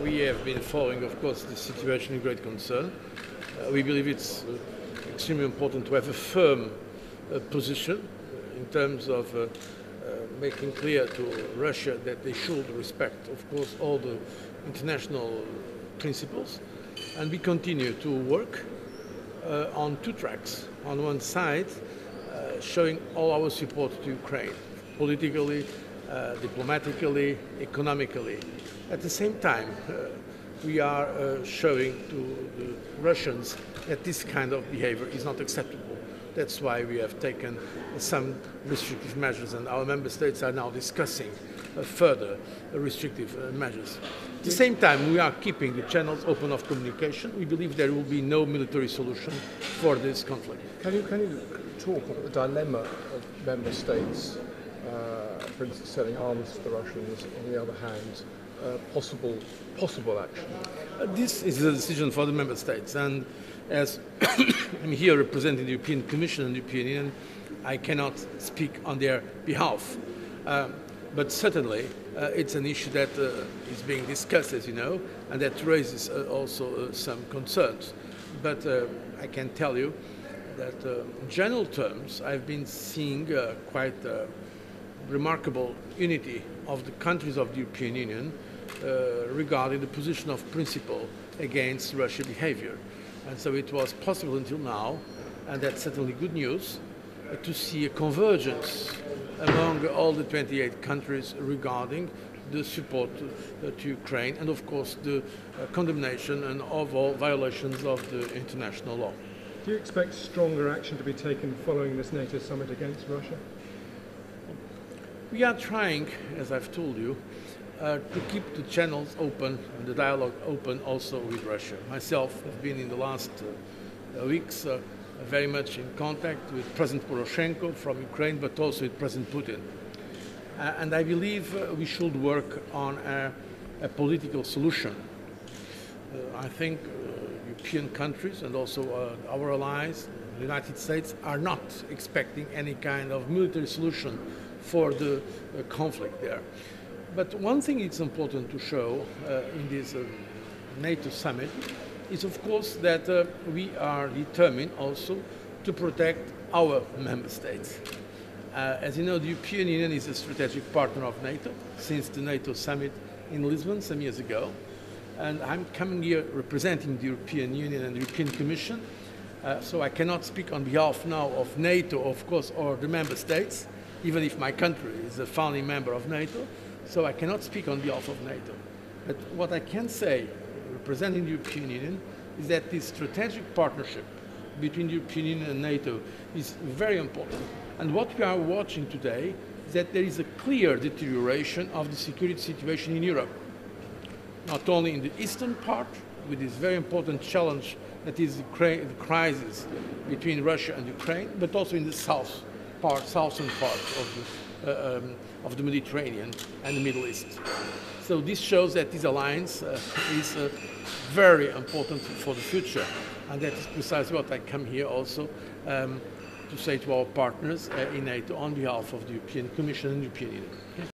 we have been following, of course, the situation in great concern. We believe it's extremely important to have a firm position in terms of making clear to Russia that they should respect, of course, all the international principles. And we continue to work on two tracks. On one side, showing all our support to Ukraine, politically, diplomatically, economically. At the same time, we are showing to the Russians that this kind of behavior is not acceptable. That's why we have taken some restrictive measures, and our member states are now discussing further restrictive measures. At the same time, we are keeping the channels open of communication. We believe there will be no military solution for this conflict. Can you talk about the dilemma of member states, for instance, selling arms to the Russians, on the other hand, possible action? This is a decision for the member states, and as I'm here representing the European Commission and the European Union, I cannot speak on their behalf. But certainly, it's an issue that is being discussed, as you know, and that raises also some concerns. But I can tell you that in general terms, I've been seeing quite remarkable unity of the countries of the European Union regarding the position of principle against Russian behavior. And so it was possible until now, and that's certainly good news, to see a convergence among all the 28 countries regarding the support to Ukraine and, of course, the condemnation and of all violations of the international law. Do you expect stronger action to be taken following this NATO summit against Russia? We are trying, as I've told you, to keep the channels open and the dialogue open also with Russia. Myself have been in the last weeks very much in contact with President Poroshenko from Ukraine, but also with President Putin. And I believe we should work on a political solution. I think European countries and also our allies, the United States, are not expecting any kind of military solution for the conflict there. But one thing it's important to show in this NATO summit is, of course, that we are determined also to protect our member states. As you know, the European Union is a strategic partner of NATO since the NATO summit in Lisbon some years ago. And I'm coming here representing the European Union and the European Commission, so I cannot speak on behalf now of NATO, of course, or the member states, even if my country is a founding member of NATO, so I cannot speak on behalf of NATO. But what I can say, representing the European Union, is that this strategic partnership between the European Union and NATO is very important. And what we are watching today is that there is a clear deterioration of the security situation in Europe. Not only in the eastern part, with this very important challenge that is the crisis between Russia and Ukraine, but also in the southern part of the Mediterranean and the Middle East. So this shows that this alliance is very important for the future, and that is precisely what I come here also to say to our partners in NATO on behalf of the European Commission and the European Union. Okay?